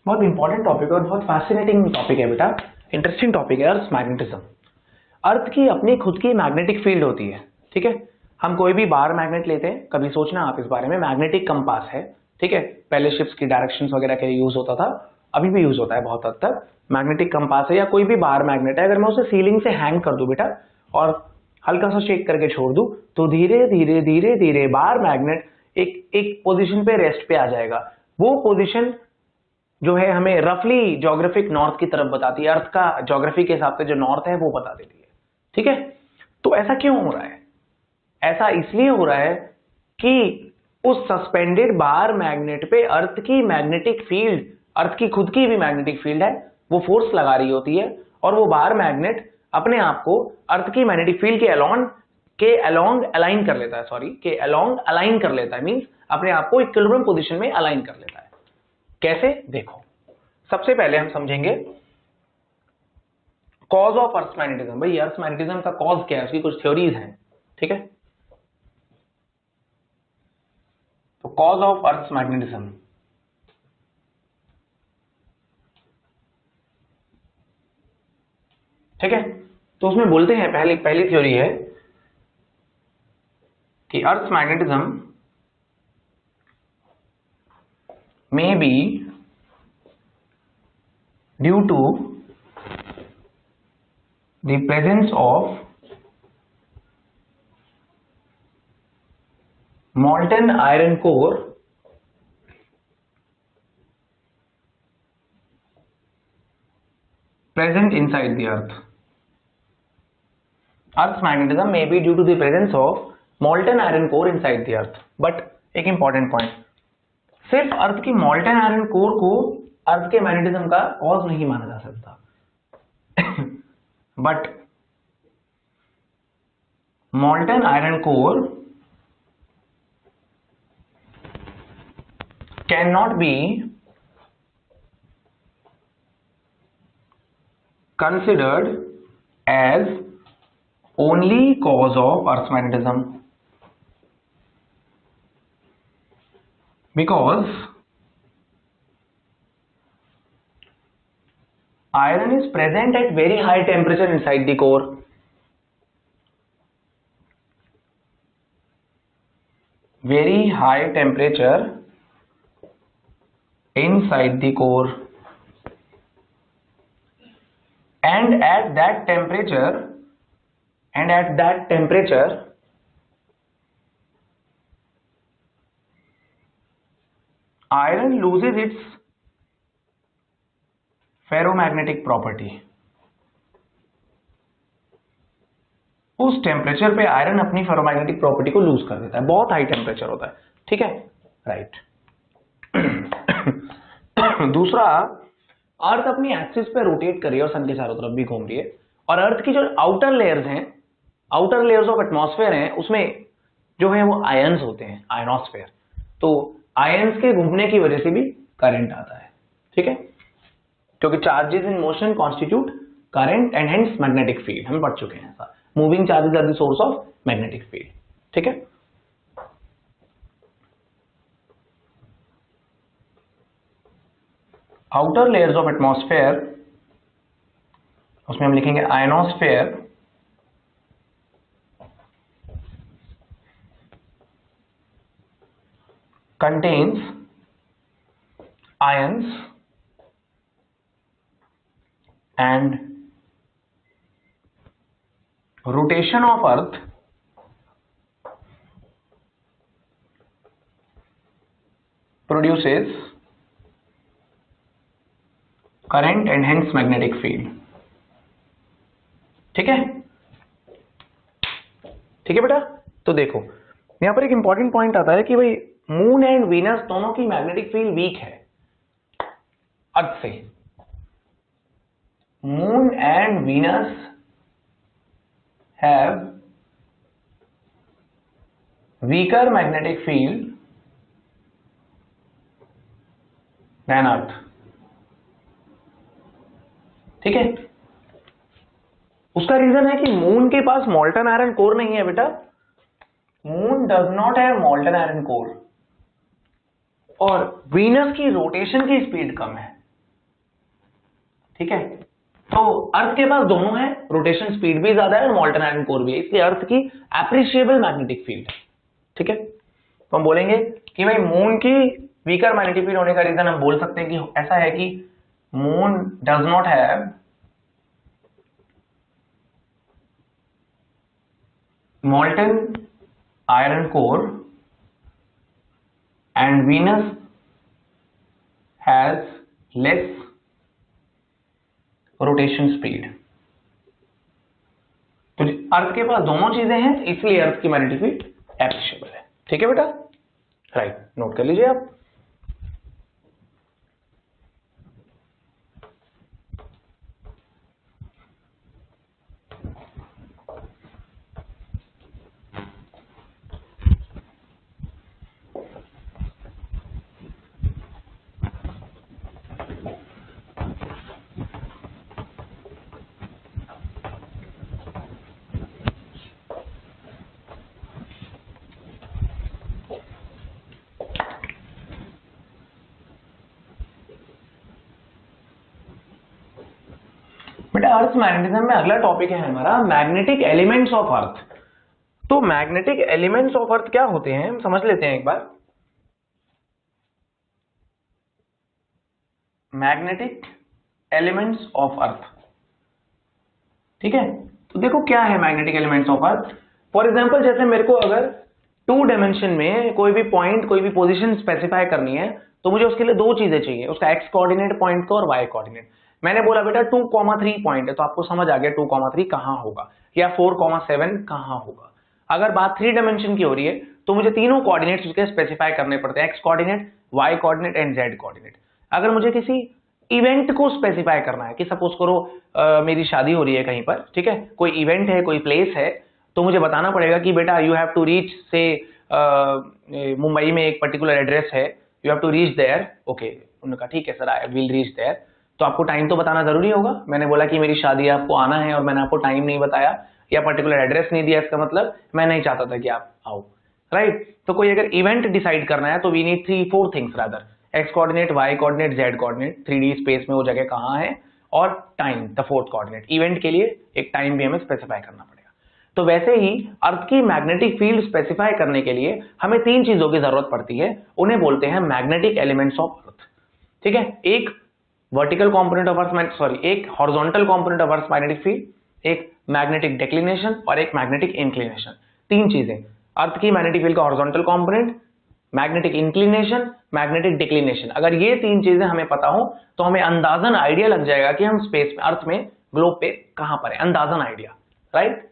बहुत important topic है और बहुत फैसिनेटिंग टॉपिक है बेटा, इंटरेस्टिंग टॉपिक है अर्थ मैग्नेटिज्म। अर्थ की अपनी खुद की मैग्नेटिक फील्ड होती है, ठीक है। हम कोई भी बार मैग्नेट लेते हैं, कभी सोचना आप इस बारे में, मैग्नेटिक कंपास है, ठीक है। पहले शिप्स की डायरेक्शंस वगैरह के लिए यूज होता था, अभी भी यूज होता है बहुत हद तक। मैग्नेटिक कंपास है या कोई भी बार मैग्नेट है, अगर मैं उसे सीलिंग से हैंग कर दूं बेटा और हल्का सा शेक करके छोड़ दूं तो धीरे धीरे धीरे धीरे बार मैग्नेट एक पोजीशन पे रेस्ट पे आ जाएगा। वो पोजीशन जो है हमें रफली ज्योग्राफिक नॉर्थ की तरफ बताती है, अर्थ का ज्योग्राफी के हिसाब से जो नॉर्थ है वो बता देती है, ठीक है। तो ऐसा क्यों हो रहा है? ऐसा इसलिए हो रहा है कि उस सस्पेंडेड बार मैग्नेट पे अर्थ की मैग्नेटिक फील्ड, अर्थ की खुद की भी मैग्नेटिक फील्ड है, वो फोर्स लगा रही होती है और वो बार मैग्नेट अपने आप को अर्थ की मैग्नेटिक फील्ड के अलोंग अलाइन कर लेता है, मींस अपने आप को इक्विलिब्रियम पोजीशन में अलाइन कर लेता है। कैसे? देखो, सबसे पहले हम समझेंगे कॉज ऑफ अर्थ मैग्नेटिज्म। भाई अर्थ मैग्नेटिज्म का कॉज क्या है, उसकी कुछ थ्योरीज हैं, ठीक है। तो कॉज ऑफ अर्थ मैग्नेटिज्म, ठीक है। तो उसमें बोलते हैं पहली थ्योरी है कि अर्थ magnetism may be due to the presence of molten iron core present inside the earth. Earth's magnetism may be due to the presence of molten iron core inside the earth. But एक important point, सिर्फ अर्थ की मॉल्टन iron core को अर्थ के magnetism का cause नहीं माना जा सकता। But molten iron core can not be considered as only cause of earth magnetism, because iron is present at very high temperature inside the core. Very high temperature inside the core, and at that temperature iron loses its ferromagnetic property. उस temperature पे iron अपनी ferromagnetic property को loose कर देता है, बहुत high temperature होता है, ठीक है, राइट। दूसरा, अर्थ अपनी एक्सिस पे रोटेट कर रही है और सन के चारों तरफ भी घूम रही है, और अर्थ की जो आउटर लेयर्स हैं, आउटर लेयर्स ऑफ एटमॉस्फेयर हैं, उसमें जो है वो आयन्स होते हैं, आयनोस्फेयर। तो आयन्स के घूमने की वजह से भी करंट आता है, ठीक है, क्योंकि charges in motion constitute current and hence magnetic field, हम पढ़ चुके हैं ऐसा। Moving charges are the source of magnetic field, ठीक है। आउटर लेयर्स ऑफ एटमॉस्फेयर, उसमें हम लिखेंगे ionosphere, contains ions and rotation of earth produces current and hence magnetic field, ठीक है, ठीक है बेटा। तो देखो यहां पर एक इंपॉर्टेंट पॉइंट आता है कि भाई मून एंड वीनस दोनों की मैग्नेटिक फील्ड वीक है अर्थ से। Moon and Venus have weaker magnetic field than earth, ठीक है। उसका रीजन है कि मून के पास मॉल्टन आयरन कोर नहीं है बेटा, moon does not have मॉल्टन iron core, और वीनस की रोटेशन की स्पीड कम है, ठीक है। तो अर्थ के पास दोनों है, रोटेशन स्पीड भी ज्यादा है और मोल्टन आयरन कोर भी है, इसलिए अर्थ की एप्रिशिएबल मैग्नेटिक फील्ड है। ठीक है, तो हम बोलेंगे कि भाई मून की वीकर मैग्नेटिक फील्ड होने का रीजन हम बोल सकते हैं कि ऐसा है कि moon does not have molten iron core and Venus has less rotation speed। तो अर्थ के पास दोनों चीजें हैं, इसलिए अर्थ की मैग्नेटिक फील्ड एप्रिशिएबल है। ठीक है बेटा, राइट, नोट कर लीजिए आप। बेटा अर्थ मैग्नेटिज्म में अगला टॉपिक है हमारा मैग्नेटिक एलिमेंट्स ऑफ अर्थ। तो मैग्नेटिक एलिमेंट्स ऑफ अर्थ क्या होते हैं हम समझ लेते हैं एक बार। मैग्नेटिक एलिमेंट्स ऑफ अर्थ, ठीक है। तो देखो क्या है magnetic elements of earth. For example जैसे मेरे को अगर 2 डायमेंशन में कोई भी पॉइंट, कोई भी पोजीशन स्पेसिफाई करनी है, तो मुझे उसके लिए दो चीजें चाहिए, उसका एक्स कोऑर्डिनेट पॉइंट का और वाई कोऑर्डिनेट। मैंने बोला बेटा 2,3 पॉइंट है, तो आपको समझ आ गया 2,3 कहां होगा, या 4,7 कहां होगा। अगर बात 3 डायमेंशन की हो रही है तो मुझे तीनों कोऑर्डिनेट्स उसके स्पेसिफाई करने पड़ते हैं, X coordinate, Y coordinate and Z coordinate. अगर मुझे किसी इवेंट को स्पेसिफाई करना है कि सपोज करो मेरी शादी हो रही है कहीं पर, ठीक है, कोई इवेंट है, कोई प्लेस है, तो मुझे बताना पड़ेगा कि बेटा यू हैव टू रीच से मुंबई में एक पर्टिकुलर एड्रेस है, you have to reach there. Okay, उन्होंने कहा ठीक है sir, I will reach there. तो आपको टाइम तो बताना जरूरी होगा। मैंने बोला कि मेरी शादी है, आपको आना है, और मैंने आपको टाइम नहीं बताया या पर्टिकुलर एड्रेस नहीं दिया, इसका मतलब मैं नहीं चाहता था कि आप आओ, राइट। तो कोई अगर इवेंट डिसाइड करना है तो we need 3-4 things rather, X coordinate, Y coordinate, Z coordinate, 3D space में वो जगह कहाँ है, और time, the 4th coordinate. Event के लिए एक टाइम भी हमें स्पेसिफाई करना पड़ेगा। तो वैसे ही अर्थ की मैग्नेटिक फील्ड स्पेसिफाई करने के लिए हमें 3 चीजों की जरूरत पड़ती है, उन्हें बोलते हैं मैग्नेटिक एलिमेंट्स ऑफ अर्थ। ठीक है, एक वर्टिकल कंपोनेंट ऑफ अर्थ, एक horizontal component of earth magnetic field, एक मैग्नेटिक डिक्लिनेशन और एक मैग्नेटिक इंक्लिनेशन। 3 चीजें, अर्थ की मैग्नेटिक फील्ड का horizontal component, magnetic inclination, magnetic declination. अगर ये 3 चीजें हमें पता हो तो हमें अंदाजन आइडिया लग जाएगा कि हम स्पेस में, अर्थ में, ग्लोब पे कहां पर है, अंदाजन आइडिया, राइट।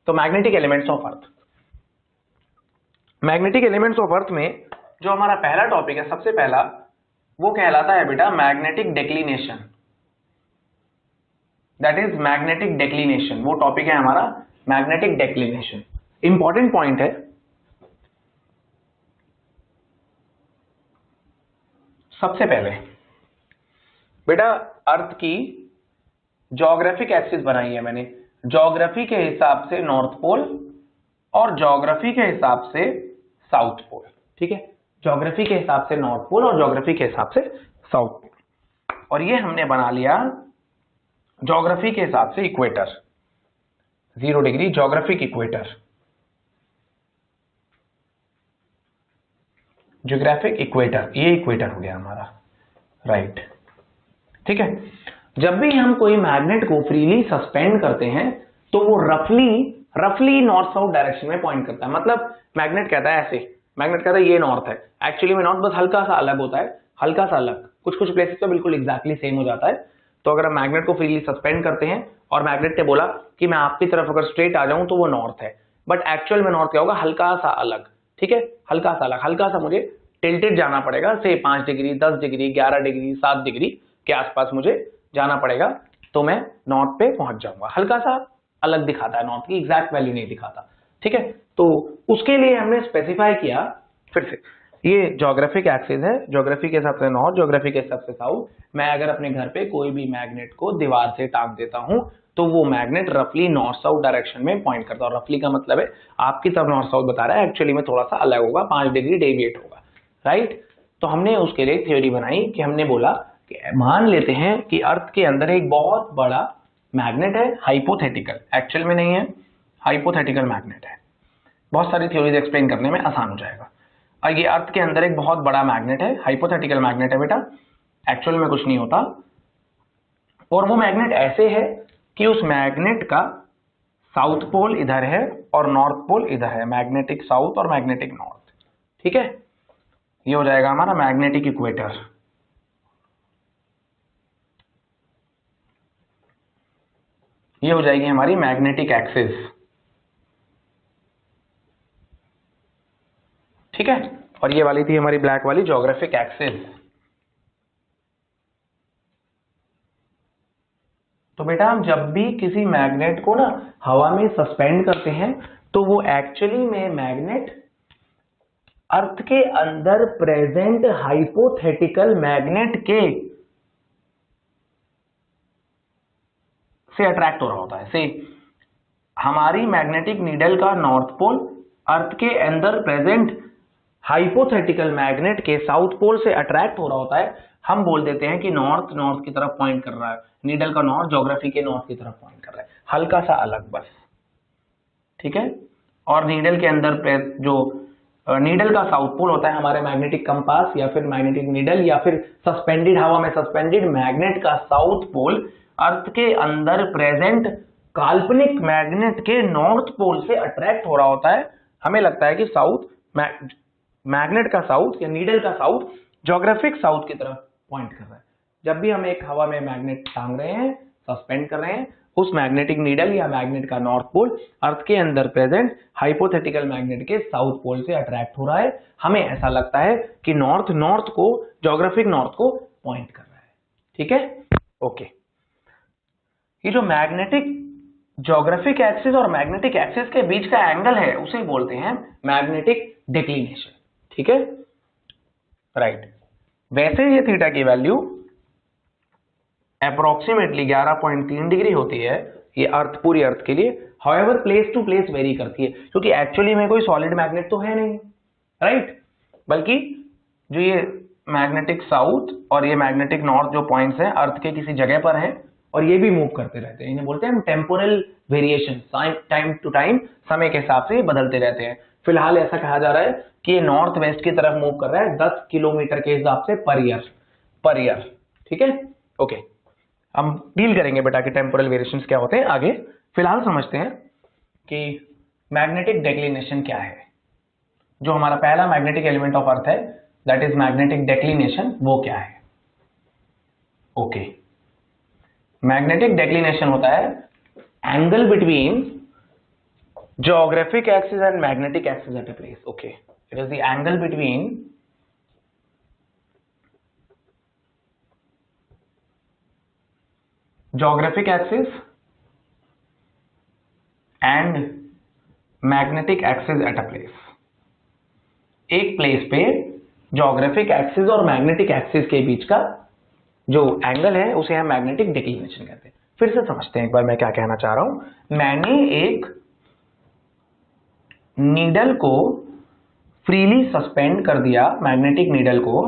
तो magnetic elements of earth, magnetic elements of earth में जो हमारा पहला टॉपिक है, सबसे पहला, वो कहलाता है बेटा magnetic declination. That is magnetic declination, वो टॉपिक है हमारा मैग्नेटिक डिक्लिनेशन। इंपॉर्टेंट पॉइंट है, सबसे पहले बेटा अर्थ की ज्योग्राफिक एक्सिस बनाई है मैंने, ज्योग्राफी के हिसाब से नॉर्थ पोल और ज्योग्राफी के हिसाब से साउथ पोल। ठीक है, ज्योग्राफी के हिसाब से नॉर्थ पोल और ज्योग्राफी के हिसाब से साउथ पोल। और ये हमने बना लिया ज्योग्राफी के हिसाब से equator, 0 degree geographic equator, geographic equator, ये इक्वेटर हो गया हमारा, राइट। ठीक है, जब भी हम कोई मैग्नेट को फ्रीली सस्पेंड करते हैं तो वो रफली नॉर्थ साउथ डायरेक्शन में पॉइंट करता है। मतलब मैग्नेट कहता है ऐसे, मैग्नेट कहता है ये नॉर्थ है, एक्चुअली में नॉर्थ बस हल्का सा अलग होता है, हल्का सा अलग, कुछ कुछ प्लेसेस पे बिल्कुल एग्जैक्टली सेम हो जाता है। तो अगर हम मैग्नेट को फ्रीली सस्पेंड करते हैं और मैग्नेट ने बोला कि मैं आपकी तरफ अगर स्ट्रेट आ जाऊं तो वो नॉर्थ है, बट एक्चुअल में नॉर्थ क्या होगा, हल्का सा अलग। ठीक है, हल्का सा अलग, हल्का सा मुझे टिल्टेड जाना पड़ेगा, से 5 डिग्री, 10 डिग्री, 11 डिग्री, 7 डिग्री के आसपास मुझे जाना पड़ेगा, तो मैं नॉर्थ पे पहुंच जाऊंगा। हल्का सा अलग दिखाता है, नॉर्थ की एग्जैक्ट वैल्यू नहीं दिखाता। ठीक है, तो उसके लिए हमने स्पेसिफाई किया, फिर से ये ज्योग्राफिक एक्सिस है, ज्योग्राफी के हिसाब से नॉर्थ, ज्योग्राफी के हिसाब से साउथ। मैं अगर अपने घर पे कोई भी मैग्नेट को दीवार से टांग देता हूं तो वो मैग्नेट रफली नॉर्थ साउथ डायरेक्शन में पॉइंट करता है। और रफली का मतलब है आपकी तरफ नॉर्थ साउथ बता रहा है, एक्चुअली में थोड़ा सा अलग होगा, 5 डिग्री डेविएट होगा, राइट। तो हमने उसके लिए थ्योरी बनाई कि हमने बोला मान लेते हैं कि अर्थ के अंदर एक बहुत बड़ा मैग्नेट है, हाइपोथेटिकल, एक्चुअल में नहीं है, हाइपोथेटिकल मैग्नेट है। बहुत सारी थ्योरीज एक्सप्लेन करने में आसान हो जाएगा। और ये अर्थ के अंदर एक बहुत बड़ा मैग्नेट है, हाइपोथेटिकल मैग्नेट है बेटा, एक्चुअल में कुछ नहीं होता। और वो मैग्नेट ऐसे है कि उस मैग्नेट का साउथ पोल इधर है और नॉर्थ पोल इधर है, मैग्नेटिक साउथ और मैग्नेटिक नॉर्थ। ठीक है, ये हो जाएगा हमारा मैग्नेटिक इक्वेटर। ये हो जाएगी हमारी मैग्नेटिक एक्सिस। ठीक है, और ये वाली थी हमारी ब्लैक वाली ज्योग्राफिक एक्सिस। तो बेटा हम जब भी किसी मैग्नेट को ना हवा में सस्पेंड करते हैं तो वो एक्चुअली में मैग्नेट अर्थ के अंदर प्रेजेंट हाइपोथेटिकल मैग्नेट के से अट्रैक्ट हो रहा होता है। से हमारी मैग्नेटिक नीडल का नॉर्थ पोल अर्थ के अंदर प्रेजेंट हाइपोथेटिकल मैग्नेट के साउथ पोल से अट्रैक्ट हो रहा होता है। हम बोल देते हैं कि नॉर्थ नॉर्थ की तरफ पॉइंट कर रहा है, नीडल का नॉर्थ ज्योग्राफी के नॉर्थ की तरफ पॉइंट कर रहा है, हल्का सा अलग बस। ठीक है, और नीडल के अंदर जो नीडल का साउथ पोल होता है हमारे मैग्नेटिक कंपास या फिर मैग्नेटिक नीडल या फिर सस्पेंडेड हवा में सस्पेंडेड मैग्नेट का साउथ पोल अर्थ के अंदर प्रेजेंट काल्पनिक मैग्नेट के नॉर्थ पोल से अट्रैक्ट हो रहा होता है। हमें लगता है कि साउथ मैग्नेट का साउथ या नीडल का साउथ ज्योग्राफिक साउथ की तरफ पॉइंट कर रहा है। जब भी हम एक हवा में मैग्नेट टांग रहे हैं, सस्पेंड कर रहे हैं, उस मैग्नेटिक नीडल या मैग्नेट का नॉर्थ पोल अर्थ के अंदर प्रेजेंट हाइपोथेटिकल मैग्नेट के साउथ पोल से अट्रैक्ट हो रहा है। हमें ऐसा लगता है कि नॉर्थ नॉर्थ को, ज्योग्राफिक नॉर्थ को पॉइंट कर रहा है। ठीक है, ओके। ये जो मैग्नेटिक ज्योग्राफिक एक्सिस और मैग्नेटिक एक्सिस के बीच का एंगल है उसे बोलते हैं मैग्नेटिक डिक्लिनेशन। ठीक है, राइट। वैसे ये थीटा की वैल्यू अप्रोक्सीमेटली 11.3 डिग्री होती है, ये अर्थ, पूरी अर्थ के लिए। However place to place vary करती है, क्योंकि एक्चुअली में कोई सॉलिड मैग्नेट तो है नहीं, राइट, बल्कि जो ये मैग्नेटिक साउथ और ये मैग्नेटिक नॉर्थ जो पॉइंट्स हैं अर्थ के किसी जगह पर हैं और ये भी मूव करते रहते हैं। इन्हें बोलते हैं temporal variation, time to time, समय के हिसाब से बदलते रहते हैं। फिलहाल ऐसा कहा जा रहा है कि ये नॉर्थ वेस्ट की तरफ मूव कर रहा है 10 किलोमीटर के हिसाब से पर ईयर। ठीक है, ओके। हम डील करेंगे बेटा कि टेम्पोरल वेरिएशंस क्या होते हैं आगे। फिलहाल समझते हैं कि मैग्नेटिक डिक्लिनेशन क्या है। जो हमारा पहला मैग्नेटिक एलिमेंट ऑफ अर्थ है, दैट इज मैग्नेटिक डिक्लिनेशन, वो क्या है। ओके, मैग्नेटिक डिक्लिनेशन होता है angle between geographic axis and magnetic axis at a place. Okay, it is the angle between geographic axis and magnetic axis at a place. एक place पे geographic axis और magnetic axis के बीच का जो angle है उसे हम मैग्नेटिक डिक्लिनेशन कहते हैं। फिर से समझते हैं एक बार मैं क्या कहना चाह रहा हूं। मैंने एक नीडल को फ्रीली सस्पेंड कर दिया, मैग्नेटिक नीडल को।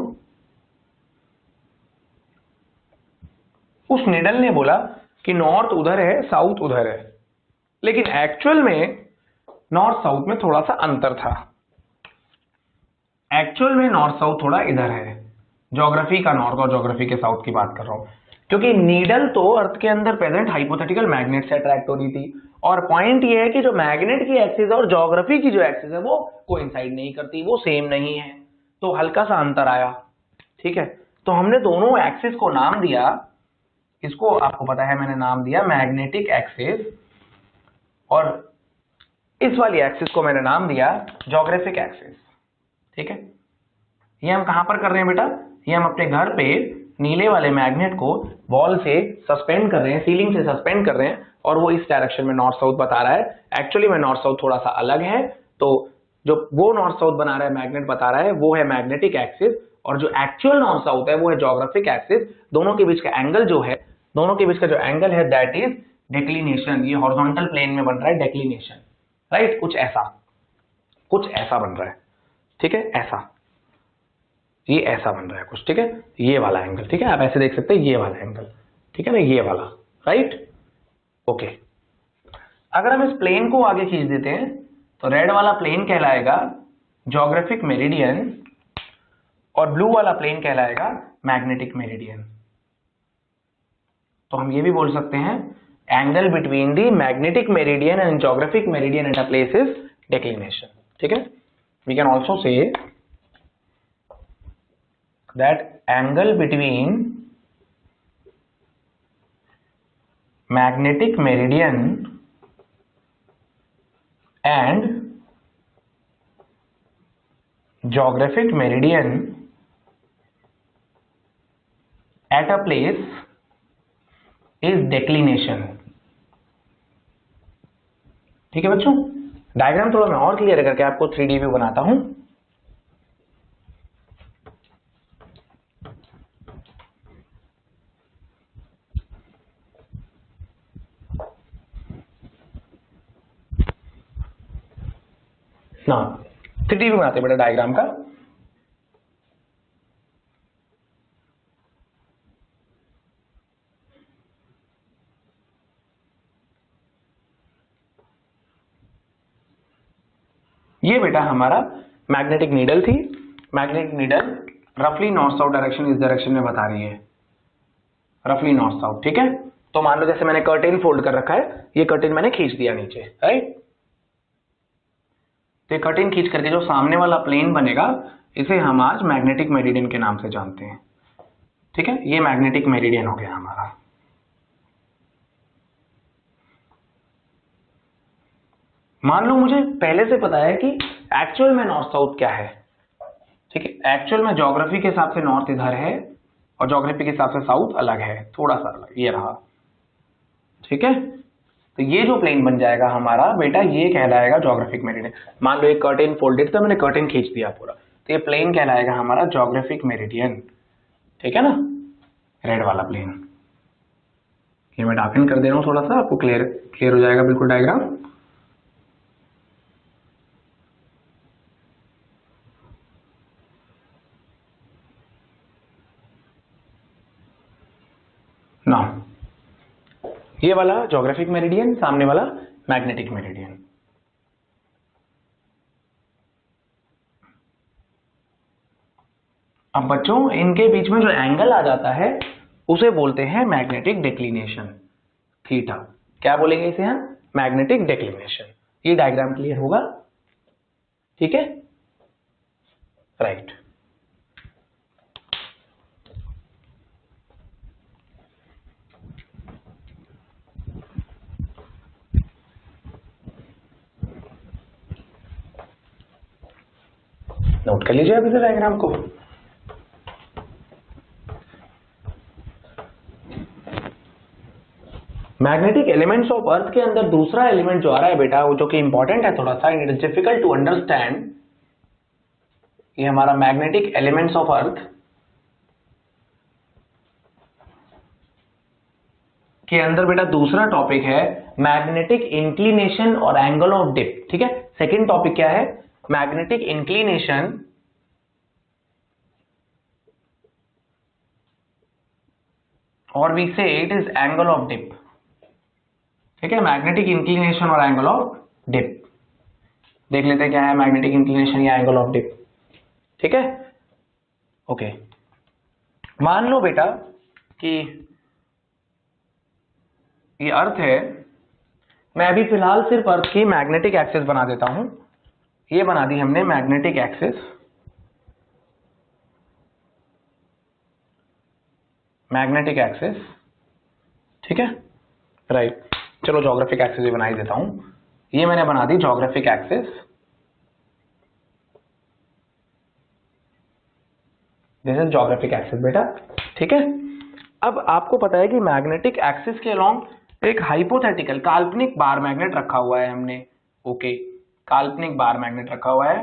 उस नीडल ने बोला कि नॉर्थ उधर है, साउथ उधर है, लेकिन एक्चुअल में नॉर्थ साउथ में थोड़ा सा अंतर था। एक्चुअल में नॉर्थ साउथ थोड़ा इधर है, ज्योग्राफी का नॉर्थ और ज्योग्राफी के साउथ की बात कर रहा हूं, क्योंकि नीडल तो अर्थ के अंदर प्रेजेंट हाइपोथेटिकल मैग्नेट से अट्रैक्ट हो रही थी। और पॉइंट ये है कि जो मैग्नेट की एक्सिस और ज्योग्राफी की जो एक्सिस है वो कोइंसाइड नहीं करती, वो सेम नहीं है, तो हल्का सा अंतर आया। ठीक है, तो हमने दोनों एक्सिस को नाम दिया, इसको आपको पता है मैंने नाम दिया मैग्नेटिक एक्सिस, और इस वाली एक्सिस को मैंने नाम दिया ज्योग्राफिक एक्सिस। ठीक है, ये हम कहां पर कर रहे हैं बेटा, ये हम अपने घर पे नीले वाले मैग्नेट को वॉल से सस्पेंड कर रहे हैं, सीलिंग से सस्पेंड कर रहे हैं, और वो इस डायरेक्शन में नॉर्थ साउथ बता रहा है। एक्चुअली में नॉर्थ साउथ थोड़ा सा अलग है, तो जो वो नॉर्थ साउथ बना रहा है, मैग्नेट बता रहा है, वो है मैग्नेटिक एक्सिस, और जो एक्चुअल नॉर्थ साउथ है वो है ज्योग्राफिक एक्सिस। दोनों के बीच का एंगल जो है, दोनों के बीच का जो एंगल है दैट इज डिक्लिनेशन। ये हॉरिजॉन्टल प्लेन में बन रहा है डिक्लिनेशन, राइट, कुछ ऐसा बन रहा है। ठीक है, ऐसा। ये ऐसा बन रहा है कुछ, ठीक है, ये वाला एंगल, ठीक है, आप ऐसे देख सकते हैं ये वाला एंगल, ठीक है ना, ये वाला, राइट, ओके। अगर हम इस प्लेन को आगे खींच देते हैं तो रेड वाला प्लेन कहलाएगा ज्योग्राफिक मेरिडियन और ब्लू वाला प्लेन कहलाएगा मैग्नेटिक मेरिडियन। तो हम ये भी बोल सकते हैं angle between the magnetic meridian and geographic meridian at a place is declination, ठीक है। We can also say that angle between magnetic meridian and geographic meridian at a place is declination, ठीक है बच्चों। डायग्राम थोड़ा मैं और clear करके आपको 3D व्यू बनाता हूं। ना 3D व्यू बनाते हैं बेटा डायग्राम का। ये बेटा हमारा मैग्नेटिक नीडल थी। मैग्नेटिक नीडल रफली नॉर्थ साउथ डायरेक्शन इस डायरेक्शन में बता रही है, रफली नॉर्थ साउथ, ठीक है। तो मान लो जैसे मैंने कर्टेन फोल्ड कर रखा है, ये कर्टेन मैंने खींच दिया नीचे, राइट। तो कर्टेन खींच करके जो सामने वाला प्लेन बनेगा इसे हम आज मैग्नेटिक मेरिडियन के नाम से जानते हैं, ठीक है। ये मैग्नेटिक मेरिडियन हो गया हमारा। मान लो मुझे पहले से पता है कि एक्चुअल में नॉर्थ साउथ क्या है, ठीक है। एक्चुअल में ज्योग्राफी के हिसाब से नॉर्थ इधर है और ज्योग्राफी के हिसाब से साउथ अलग है, थोड़ा सा अलग, ये रहा, ठीक है। तो ये जो प्लेन बन जाएगा हमारा बेटा ये कहलाएगा ज्योग्राफिक मेरिडियन। मान लो एक कर्टेन फोल्डेड था, मैंने कर्टेन खींच दिया पूरा, तो ये प्लेन कहलाएगा हमारा ज्योग्राफिक मेरिडियन, ठीक है ना, रेड वाला प्लेन। ये मैं डार्कन कर दे रहा हूं थोड़ा सा, आपको क्लियर हो जाएगा बिल्कुल डायग्राम। ना ये वाला ज्योग्राफिक मेरिडियन, सामने वाला मैग्नेटिक मेरिडियन। अब बच्चों इनके बीच में जो एंगल आ जाता है उसे बोलते हैं मैग्नेटिक डिक्लिनेशन, थीटा। क्या बोलेंगे इसे हम? Magnetic declination. ये डायग्राम क्लियर होगा, ठीक है, राइट। नोट कर लीजिए अभी से डायग्राम को। मैग्नेटिक एलिमेंट्स ऑफ अर्थ के अंदर दूसरा एलिमेंट जो आ रहा है बेटा, वो जो कि इंपॉर्टेंट है थोड़ा सा, it is difficult to understand. ये हमारा मैग्नेटिक एलिमेंट्स ऑफ अर्थ के अंदर बेटा दूसरा टॉपिक है मैग्नेटिक इंक्लिनेशन और एंगल ऑफ डिप, ठीक है। सेकंड टॉपिक क्या है? मैग्नेटिक इंक्लिनेशन और we say it is angle of dip, ठीक है। मैग्नेटिक इंक्लिनेशन और एंगल ऑफ डिप देख लेते हैं क्या है मैग्नेटिक इंक्लिनेशन या एंगल ऑफ डिप, ठीक है, ओके। मान लो बेटा कि ये अर्थ है, मैं अभी फिलहाल सिर्फ अर्थ की मैग्नेटिक एक्सिस बना देता हूं। ये बना दी हमने मैग्नेटिक एक्सिस, मैग्नेटिक एक्सिस, ठीक है, राइट। चलो ज्योग्राफिक एक्सिस भी बना ही देता हूं। ये मैंने बना दी geographic axis, this is geographic axis बेटा, ठीक है। अब आपको पता है कि मैग्नेटिक एक्सिस के अलोंग एक हाइपोथेटिकल काल्पनिक बार मैग्नेट रखा हुआ है हमने, ओके। काल्पनिक बार मैग्नेट रखा हुआ है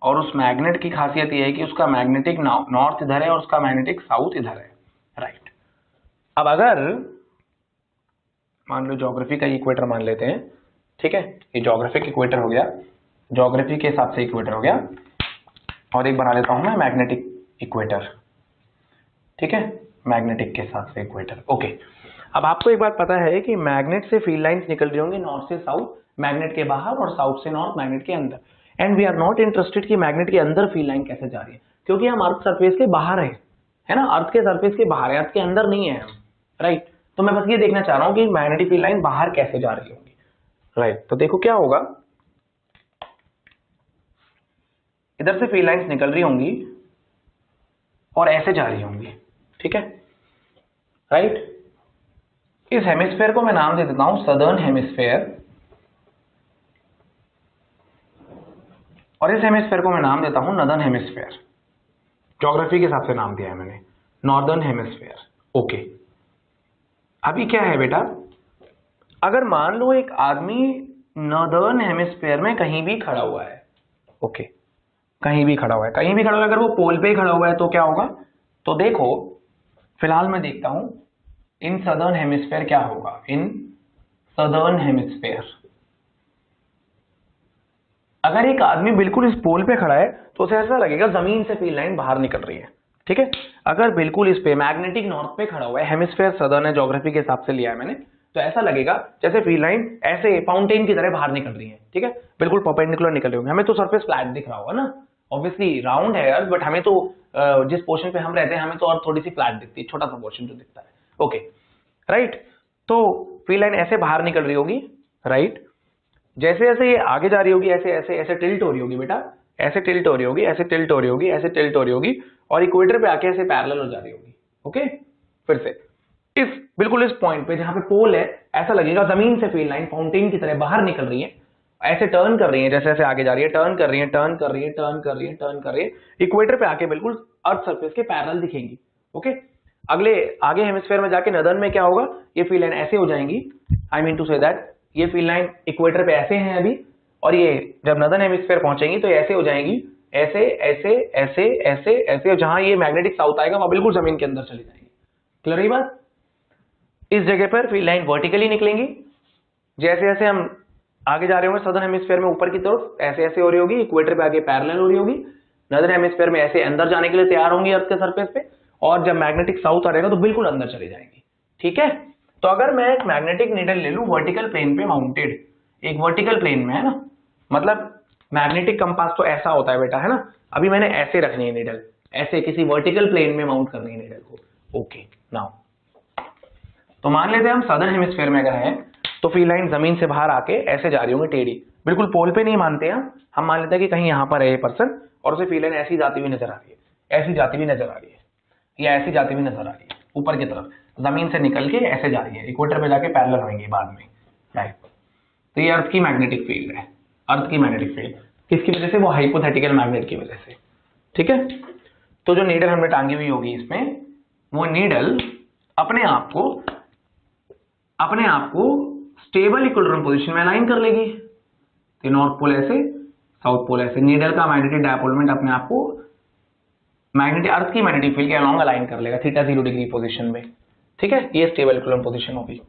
और उस मैग्नेट की खासियत यह है कि उसका मैग्नेटिक नॉर्थ इधर है और उसका मैग्नेटिक साउथ इधर है, राइट। अब अगर मान लो ज्योग्राफी का इक्वेटर मान लेते हैं, ठीक है, ये ज्योग्राफिक इक्वेटर हो गया, ज्योग्राफी के हिसाब से इक्वेटर हो गया, और एक बना लेता हूं मैं मैग्नेटिक इक्वेटर, ठीक है, मैग्नेटिक के साथ से इक्वेटर। ओके, अब आपको एक बात पता है कि मैग्नेट से फील्ड लाइंस निकल रही होंगी नॉर्थ से साउथ मैग्नेट के बाहर और साउथ से नॉर्थ मैग्नेट के अंदर, and we are not interested कि मैग्नेट के अंदर फील्ड लाइन कैसे जा रही है, क्योंकि हम अर्थ सरफेस के बाहर है ना, अर्थ के सरफेस के बाहर है, अर्थ के अंदर नहीं है हम, राइट। तो मैं बस ये देखना चाह रहा हूं कि मैग्नेटिक फील्ड लाइन बाहर कैसे जा रही होगी, राइट। तो देखो क्या होगा, इधर से फील्ड लाइंस निकल रही होंगी और ऐसे जा रही होंगी, ठीक है, राइट। इस हेमिस्फेयर को मैं नाम दे देता हूं सदर्न हेमिस्फेयर, और इस हेमिस्फेयर को मैं नाम देता हूं नॉर्दर्न हेमिस्फेयर। ज्योग्राफी के हिसाब से नाम दिया है मैंने, नॉर्दर्न हेमिस्फेयर। ओके, अभी क्या है बेटा, अगर मान लो एक आदमी नॉर्दर्न हेमिस्फेयर में कहीं भी खड़ा हुआ है, ओके, कहीं भी खड़ा हुआ है, कहीं भी खड़ा हुआ है, अगर वो पोल पे खड़ा हुआ है तो क्या होगा, तो देखो फिलहाल मैं देखता हूं इन सदर्न हेमिस्फेयर क्या होगा, इन सदर्न हेमिस्फेयर अगर एक आदमी बिल्कुल इस पोल पे खड़ा है तो उसे ऐसा लगेगा जमीन से फील्ड लाइन बाहर निकल रही है, ठीक है। अगर बिल्कुल इस पे मैग्नेटिक नॉर्थ पे खड़ा हुआ है, हेमिस्फेयर सदर्न है, ज्योग्राफी के हिसाब से लिया है मैंने, तो ऐसा लगेगा जैसे फील्ड लाइन ऐसे फाउंटेन की तरह बाहर निकल रही है, ठीक है, बिल्कुल परपेंडिकुलर निकल रही होगी। हमें तो सरफेस फ्लैट दिख रहा होगा ना, ऑब्वियसली राउंड है अर्थ, बट हमें तो जिस पोर्शन पे हम रहते हैं हमें तो अर्थ थोड़ी सी फ्लैट दिखती है, छोटा सा पोर्शन जो दिखता है, ओके, राइट। तो फील्ड लाइन ऐसे बाहर निकल रही होगी, राइट। जैसे जैसे ये आगे जा रही होगी ऐसे ऐसे ऐसे टिल्ट हो रही होगी बेटा, ऐसे टिल्ट हो रही होगी, ऐसे टिल्ट हो रही होगी, ऐसे टिल्ट हो रही होगी, और इक्वेटर पे आके ऐसे पैरेलल हो जा रही होगी, ओके। फिर से इस बिल्कुल इस पॉइंट पे जहां पे पोल है, ऐसा लगेगा जमीन से फील्ड लाइन फाउंटेन की तरह बाहर निकल रही है, ऐसे टर्न कर रही है, जैसे जैसे आगे जा रही है टर्न कर रही है, टर्न कर रही है, टर्न कर रही है, टर्न कर रही है, इक्वेटर पे आके बिल्कुल अर्थ सरफेस के पैरेलल दिखेंगी, ओके। अगले आगे हेमिस्फेयर में जाके नदन में क्या होगा, ये फील्ड लाइन ऐसे हो जाएंगी, I mean to say that ये फील्ड लाइन इक्वेटर पे ऐसे हैं अभी, और ये जब नदन हेमिस्फेयर पहुंचेंगी तो ऐसे हो जाएंगी, ऐसे ऐसे ऐसे ऐसे ऐसे, जहां ये मैग्नेटिक साउथ आएगा वहां बिल्कुल जमीन के अंदर चली जाएंगी। क्लियर है बात? इस जगह पर फील्ड लाइन वर्टिकली निकलेंगी, जैसे जैसे हम आगे जा रहे होंगे सदर्न हेमिस्फेयर में ऊपर की तरफ ऐसे ऐसे हो रही होगी, इक्वेटर पे आगे पैरेलल हो रही होगी, नदर्न हेमिस्फेयर में ऐसे अंदर जाने के लिए तैयार होंगी अर्थ के सरफेस पे, और जब मैग्नेटिक साउथ आ रहेगा तो बिल्कुल अंदर चले जाएंगी, ठीक है। तो अगर मैं एक मैग्नेटिक नीडल ले लूं वर्टिकल प्लेन पे माउंटेड, एक वर्टिकल प्लेन में, है ना, मतलब मैग्नेटिक कंपास तो ऐसा होता है बेटा, है ना, अभी मैंने ऐसे रखनी है नीडल, ऐसे किसी वर्टिकल प्लेन में माउंट करनी है नीडल को, ओके। नाउ तो मान लेते हैं हम सदर्न हेमिस्फेयर में अगर है तो फील्ड लाइन जमीन से बाहर आके ऐसे जा रही होंगी टेढ़ी, बिल्कुल पोल पे नहीं मानते हैं हम मान लेते हैं कि कहीं यहां पर है ये पर्सन और उसे फील्ड लाइन ऐसी जाती हुई नजर आ रही है, ऐसी जाती हुई नजर आ रही है, या ऐसी जाती हुई नजर आ रही है ऊपर की तरफ, जमीन से निकल के ऐसे जा रही है, इक्वेटर पे जाके पैरेलल होंगी बाद में, राइट। तो ये अर्थ की मैग्नेटिक फील्ड है, अर्थ की मैग्नेटिक फील्ड किसकी वजह से, वो हाइपोथेटिकल मैग्नेट की वजह से, ठीक है। तो जो नीडल हमने टांगी हुई होगी इसमें, वो नीडल अपने आप को स्टेबल इक्विलिब्रियम पोजीशन में अलाइन कर लेगी, तो नॉर्थ पोल ऐसे साउथ पोल ऐसे, नीडल का मैग्नेटिक डायपोलमेंट अपने आप को मैग्नेटिक अर्थ की मैग्नेटिक फील्ड के अलोंग अलाइन कर लेगा थीटा 0 डिग्री पोजीशन में, ठीक है। ये स्टेबल इक्विलिब्रियम पोजीशन होगी।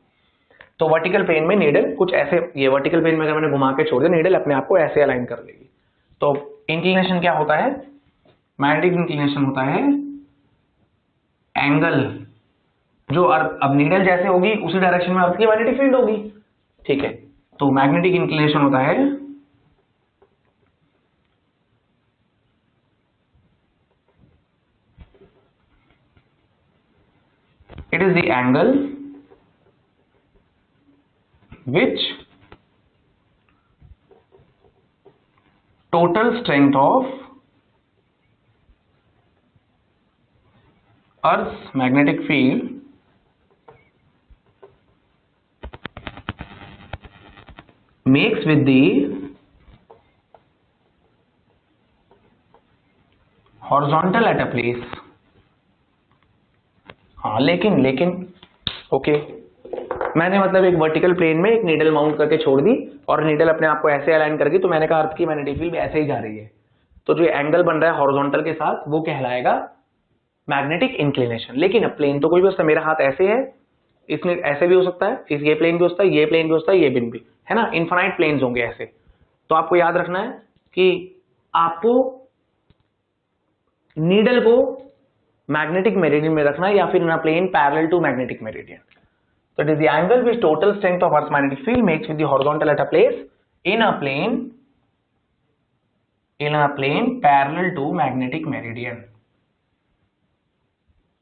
तो वर्टिकल प्लेन में नीडल कुछ ऐसे, ये वर्टिकल प्लेन में अगर मैंने घुमा के छोड़ दिया, नीडल अपने आप को ऐसे अलाइन कर लेगी। तो इंक्लिनेशन क्या होता है, मैग्नेटिक इंक्लिनेशन होता है एंगल जो अब नीडल जैसे होगी उसी डायरेक्शन में अर्थ की मैग्नेटिक फील्ड होगी, ठीक है। तो मैग्नेटिक इंक्लिनेशन होता है it is the angle which total strength of Earth's magnetic field makes with the horizontal at a place। हाँ लेकिन ओके, मैंने मतलब एक वर्टिकल प्लेन में एक नीडल माउंट करके छोड़ दी और नीडल अपने आप को ऐसे अलाइन करके, तो मैंने कहा अर्थ की मैग्नेटिक फील्ड ऐसे ही जा रही है, तो जो एंगल बन रहा है हॉरिजॉन्टल के साथ वो कहलाएगा मैग्नेटिक इंक्लिनेशन। लेकिन अब प्लेन तो कोई भी हो सकता है, मेरा हाथ ऐसे है, इसमें ऐसे भी हो सकता है, इस ये प्लेन भी हो सकता है, ये प्लेन भी हो सकता है, ये बिन भी, है ना, इनफाइनाइट प्लेन्स होंगे ऐसे। तो आपको याद रखना है कि आपको नीडल को मैग्नेटिक मेरिडियन में रखना या फिर in a plane parallel to magnetic meridian. So it is the angle which total strength of Earth's magnetic field makes with the horizontal at a place in a plane parallel to magnetic meridian.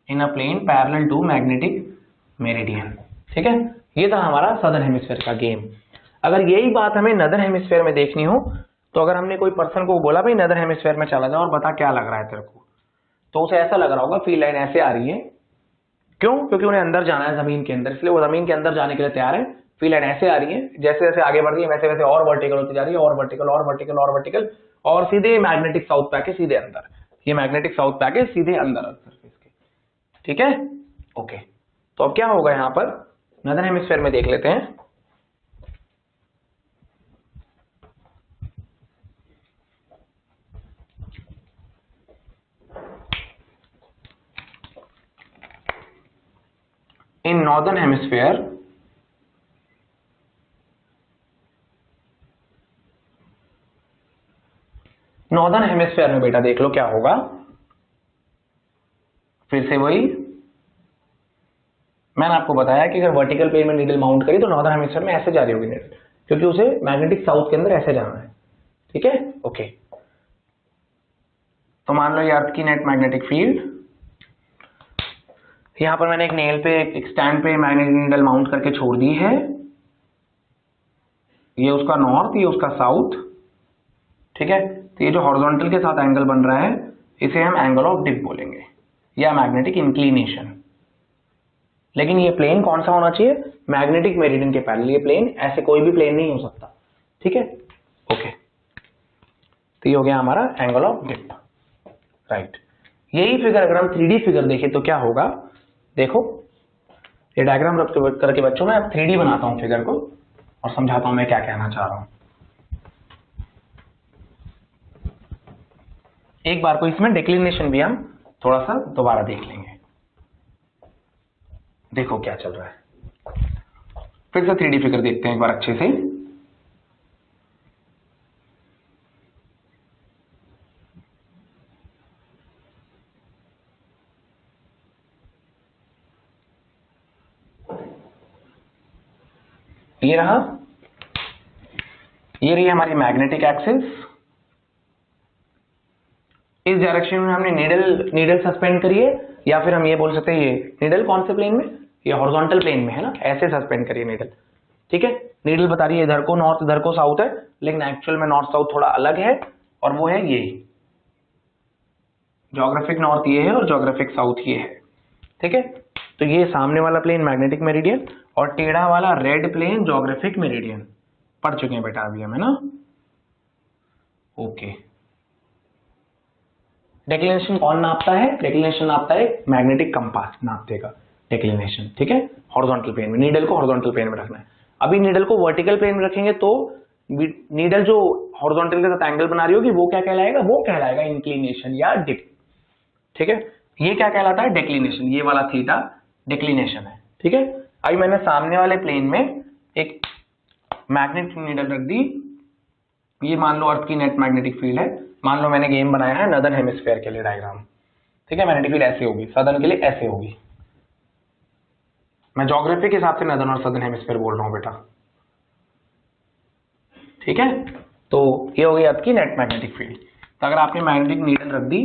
In a plane parallel to magnetic meridian. ठीक है, ये था हमारा southern hemisphere का game. अगर यही बात हमें नदर्न हेमिस्फीयर में देखनी हो तो अगर हमने कोई पर्सन को बोला भाई नदर्न हेमिस्फीयर में चला जाओ और बता क्या लग रहा है तेरे को, तो उसे ऐसा लग रहा होगा फील्ड लाइन ऐसे आ रही है. क्यों? क्योंकि उन्हें अंदर जाना है जमीन के अंदर, इसलिए वो जमीन के अंदर जाने के लिए तैयार है. फील्ड लाइन ऐसे आ रही है, जैसे जैसे आगे बढ़ रही है वैसे वैसे और वर्टिकल होती जा रही है, और वर्टिकल और वर्टिकल और वर्टिकल, और सीधे मैग्नेटिक साउथ पैकेज सीधे अंदर. ये मैग्नेटिक साउथ पैकेज सीधे अंदर सरफेस के. ठीक है, ओके. तो अब क्या होगा यहाँ पर नदर्न हेमिस्फीयर में देख लेते हैं. In northern hemisphere, northern hemisphere में बेटा देख लो क्या होगा. फिर से वही मैंने आपको बताया कि अगर वर्टिकल प्लेन में नीडल माउंट करी तो नॉर्दर्न हेमिस्फीयर में ऐसे जा रही होगी नीडल, क्योंकि उसे मैग्नेटिक साउथ के अंदर ऐसे जाना है. ठीक है, ओके. तो मान लो ये अर्थ की नेट मैग्नेटिक फील्ड, यहां पर मैंने एक नेल पे एक स्टैंड पे मैग्नेटिक नीडल माउंट करके छोड़ दी है. ये उसका नॉर्थ, ये उसका साउथ. ठीक है, तो ये जो हॉरिजॉन्टल के साथ एंगल बन रहा है इसे हम एंगल ऑफ डिप बोलेंगे या मैग्नेटिक इंक्लिनेशन. लेकिन ये प्लेन कौन सा होना चाहिए? मैग्नेटिक मेरिडियन के पैरेलल. ये प्लेन ऐसे कोई भी प्लेन नहीं हो सकता. ठीक है, ओके. तो ये हो गया हमारा एंगल ऑफ डिप. राइट. यही फिगर अगर हम 3D फिगर देखें तो क्या होगा, देखो ये डायग्राम रख करके बच्चों मैं अब 3D बनाता हूं फिगर को और समझाता हूं मैं क्या कहना चाह रहा हूं. एक बार को इसमें डिक्लिनेशन भी हम थोड़ा सा दोबारा देख लेंगे. देखो क्या चल रहा है. फिर से 3D फिगर देखते हैं एक बार अच्छे से. ये रहा, ये रही हमारी मैग्नेटिक एक्सिस. इस डायरेक्शन में हमने नीडल सस्पेंड करी है, या फिर हम ये बोल सकते हैं ये नीडल कौन से प्लेन में, ये हॉरिजॉन्टल प्लेन में है ना, ऐसे सस्पेंड करिए नीडल. ठीक है, नीडल बता रही है इधर को नॉर्थ इधर को साउथ है, लेकिन एक्चुअल में नॉर्थ साउथ थोड़ा अलग है, और वो है ये ज्योग्राफिक नॉर्थ ये है और ज्योग्राफिक साउथ ये है. ठीक है, तो ये सामने वाला प्लेन मैग्नेटिक मेरिडियन और टेढ़ा वाला रेड प्लेन ज्योग्राफिक मेरिडियन. पढ़ चुके हैं बेटा अभी हम, है ना. ओके. डेक्लिनेशन कौन नापता है? डेक्लिनेशन नापता है मैग्नेटिक कंपास नाप देगा डेक्लिनेशन. ठीक है, हॉरिजॉन्टल प्लेन में. नीडल को हॉरिजॉन्टल प्लेन में रखना है. अभी नीडल को वर्टिकल प्लेन में रखेंगे तो नीडल जो हॉरिजॉन्टल के साथ एंगल बना रही होगी वो क्या कहलाएगा? वो कहलाएगा इंक्लिनेशन या डिप. ठीक है, ये क्या कहलाता है? डेक्लिनेशन. ये वाला थीटा डेक्लिनेशन है. ठीक है, अभी मैंने सामने वाले प्लेन में एक मैग्नेटिक नीडल रख दी. ये मान लो अर्थ की नेट मैग्नेटिक फील्ड है. मान लो मैंने गेम बनाया है नदर्न हेमिस्फीयर के लिए डायग्राम. ठीक है, मैग्नेटिक फील्ड ऐसे होगी, सदर्न के लिए ऐसे होगी. मैं ज्योग्राफी के हिसाब से नदर्न और सदर्न हेमिस्फीयर बोल रहा हूं बेटा. ठीक है, तो ये हो गई अर्थ की नेट मैग्नेटिक फील्ड. तो अगर आपने मैग्नेटिक नीडल रख दी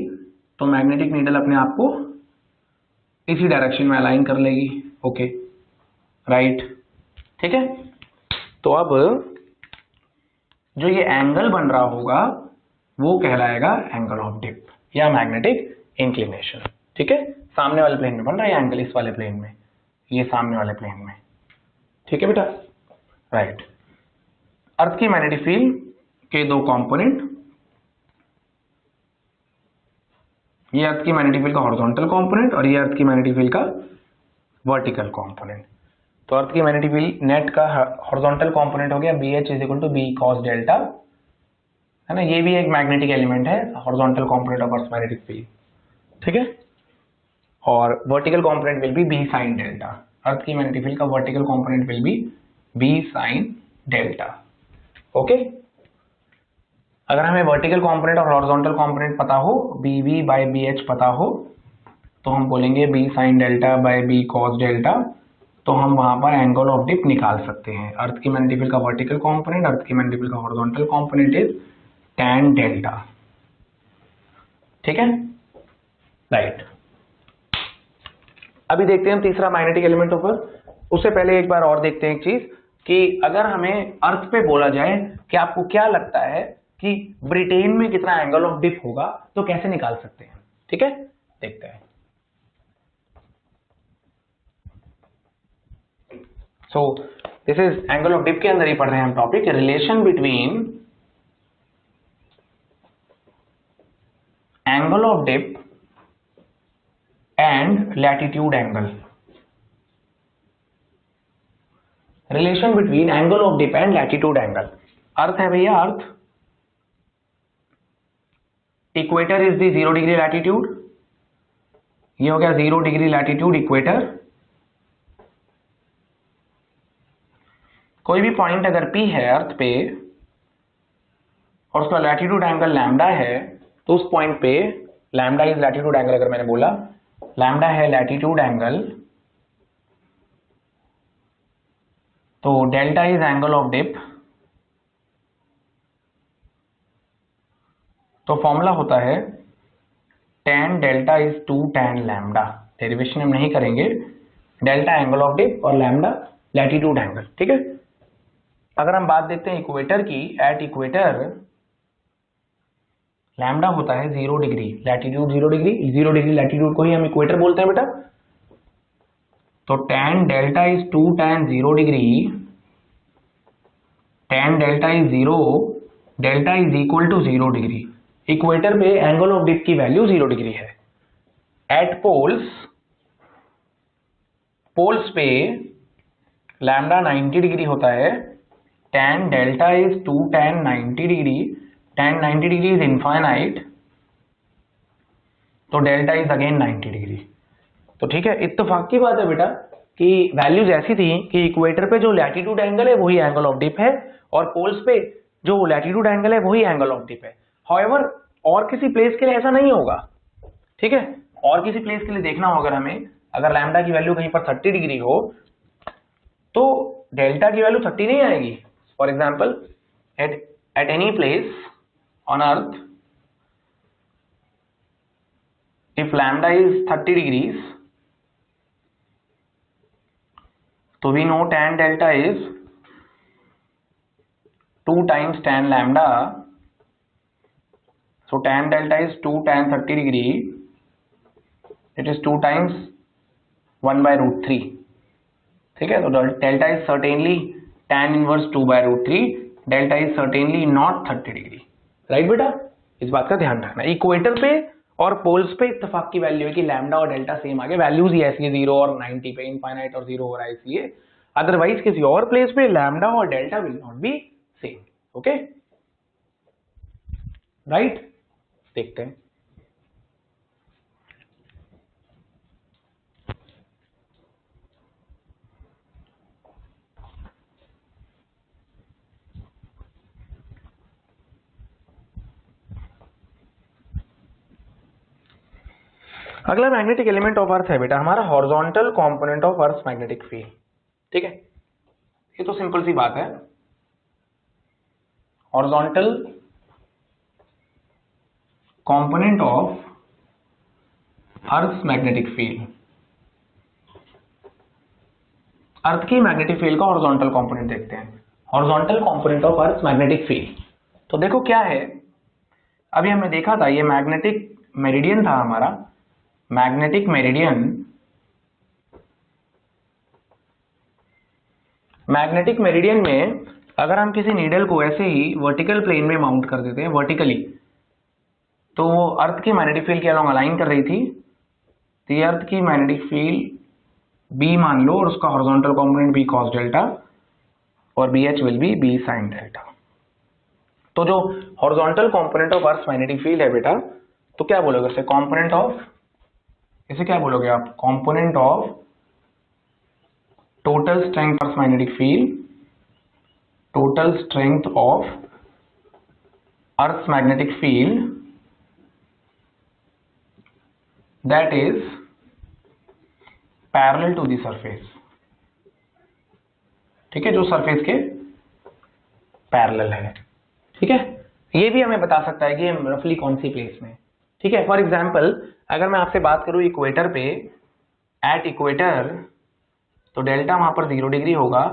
तो मैग्नेटिक नीडल अपने आप को इसी डायरेक्शन में अलाइन कर लेगी. Okay, right. ठीक है, तो अब जो ये एंगल बन रहा होगा वो कहलाएगा एंगल ऑफ डिप या मैग्नेटिक इंक्लिनेशन. ठीक है, सामने वाले प्लेन में बन रहा है एंगल, इस वाले प्लेन में, ये सामने वाले प्लेन में. ठीक है बेटा, राइट. अर्थ की मैग्नेटिक फील्ड के दो कंपोनेंट, ये अर्थ की मैग्नेटिक फील्ड का हॉरिजॉन्टल कंपोनेंट और ये अर्थ की मैग्नेटिक फील्ड का वर्टिकल कंपोनेंट. तो अर्थ की मैग्नेटिक फील्ड नेट का हॉरिजॉन्टल कंपोनेंट हो गया BH = B cos डेल्टा, है ना. ये भी एक मैग्नेटिक एलिमेंट है, horizontal component of earth magnetic field. ठीक है, और vertical component will be B sin delta. Earth की मैग्नेटिक फील्ड का vertical component will be B sin delta. Okay, अगर हमें वर्टिकल कंपोनेंट और हॉरिजॉन्टल कंपोनेंट पता हो, B V by B H पता हो, तो हम बोलेंगे B sine delta by B cos delta, तो हम वहां पर एंगल ऑफ डिप निकाल सकते हैं। अर्थ की मैग्नेटिक फील्ड का वर्टिकल कंपोनेंट, अर्थ की मैग्नेटिक फील्ड का horizontal component is tan delta. ठीक है, राइट। अभी देखते हैं हम तीसरा मैग्नेटिक एलिमेंट ऑफ अर्थ। उससे पहले एक बार और देखते हैं एक चीज कि अगर हमें अर्थ पे बोला जाए कि आपको क्या लगता है कि ब्रिटेन में कितना एंगल ऑफ डिप होगा, तो कैसे निकाल सकते हैं। ठीक है, देखते हैं। So this is angle of dip के अंदर ही पढ़ रहे हैं हम topic, relation between angle of dip and latitude angle. Relation between angle of dip and latitude angle. Earth है भैया, earth, equator is the 0 degree latitude, ये हो गया 0 डिग्री लैटिट्यूड इक्वेटर। कोई भी पॉइंट अगर P है अर्थ पे और उसका लैटिट्यूड एंगल लैम्डा है, तो उस पॉइंट पे लैम्डा इज लैटिट्यूड एंगल, अगर मैंने बोला लैम्डा है लैटिट्यूड एंगल, तो delta is angle of dip. तो फॉर्मूला होता है tan delta is 2 tan lambda. Derivation हम नहीं करेंगे, डेल्टा एंगल ऑफ डिप और लैम्डा लैटिट्यूड एंगल। ठीक है, अगर हम बात देखते हैं इक्वेटर की, एट इक्वेटर लैम्डा होता है 0 degree, latitude 0 degree, 0 degree latitude को ही हम इक्वेटर बोलते हैं बेटा। तो tan delta is 2 tan 0 degree, tan delta is 0, delta is equal to 0 degree. Equator पे एंगल ऑफ डिप की वैल्यू 0 डिग्री है। एट पोल्स, पोल्स पे लैम्डा 90 डिग्री होता है, tan delta is 2 tan 90 degree, tan 90 degree is infinite, तो delta is again 90 degree. तो ठीक है, इत्तेफाक की बात है बेटा कि वैल्यूज ऐसी थी कि इक्वेटर पे जो लैटिट्यूड एंगल है वही एंगल ऑफ डिप है, और पोल्स पे जो लैटिट्यूड एंगल है वही एंगल ऑफ डिप है। हाउएवर और किसी प्लेस के लिए ऐसा नहीं होगा। ठीक है, और किसी प्लेस के लिए देखना हो, अगर हमें, अगर लैम्डा की वैल्यू कहीं पर 30 डिग्री हो, तो डेल्टा की वैल्यू 30 नहीं आएगी। For example, at any place on earth, if lambda is 30 degrees, तो we know tan delta is 2 times tan lambda, so tan delta is 2 tan 30 degree, it is 2 times 1 by root 3। ठीक है, तो delta is certainly tan inverse 2 by root 3, delta is certainly not 30 degree. Right बेटा, इस बात का ध्यान रखना। Equator पे और पोल्स पे इत्तेफाक की वैल्यू है कि लैम्डा और डेल्टा सेम आ गए, वैल्यूज ही ऐसी है 0 और 90 पे, इनफाइनाइट और 0 हो रहा है इसलिए। अदरवाइज किसी और प्लेस पे लैम्डा और delta will not be same. Okay, right, देखते हैं। अगला मैग्नेटिक एलिमेंट ऑफ अर्थ है बेटा हमारा horizontal component of earth magnetic field. ठीक है, ये तो सिंपल सी बात है। Horizontal component of earth magnetic field, earth की मैग्नेटिक फील्ड का हॉरिजॉन्टल कंपोनेंट देखते हैं। Horizontal component of earth magnetic field, तो देखो क्या है, अभी हमने देखा था ये मैग्नेटिक मेरिडियन था हमारा, मैग्नेटिक मेरिडियन, मैग्नेटिक मेरिडियन में अगर हम किसी नीडल को ऐसे ही वर्टिकल प्लेन में माउंट कर देते हैं वर्टिकली, तो वो अर्थ की मैग्नेटिक फील्ड के अलॉन्ग अलाइन कर रही थी, तो ये अर्थ की मैग्नेटिक फील्ड बी मान लो और उसका horizontal component B cos delta और B H will be B sine delta. तो जो horizontal component of earth magnetic field है बेटा, तो क्या बोलोगे इसे, कंपोनेंट ऑफ, इसे क्या बोलोगे आप, component of total strength of magnetic field, total strength of Earth's magnetic field that is parallel to the surface, ठीक है, जो सरफेस के पैरेलल है, ठीक है। ये भी हमें बता सकता है कि रफली कौन सी प्लेस में, ठीक है। फॉर एग्जांपल अगर मैं आपसे बात करूं इक्वेटर पे, एट इक्वेटर, तो डेल्टा वहां पर 0 डिग्री होगा,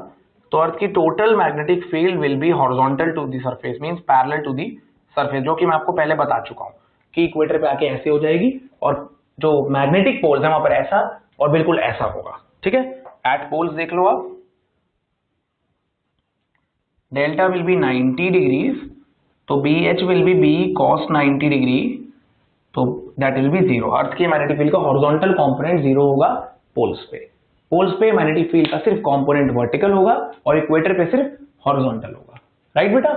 तो अर्थ की total magnetic field will be horizontal to the surface, means parallel to the surface, जो कि मैं आपको पहले बता चुका हूं कि इक्वेटर पे आके ऐसे हो जाएगी और जो मैग्नेटिक पोल्स है वहां पर ऐसा और बिल्कुल ऐसा होगा, ठीक है। एट पोल्स देख लो आप, डेल्टा विल बी 90 डिग्रीज, तो BH will be B cos 90 degree, तो दैट विल बी 0। अर्थ की मैग्नेटिक फील्ड का हॉरिजॉन्टल कंपोनेंट 0 होगा पोल्स पे। पोल्स पे मैग्नेटिक फील्ड का सिर्फ कंपोनेंट वर्टिकल होगा और इक्वेटर पे सिर्फ हॉरिजॉन्टल होगा, राइट बेटा।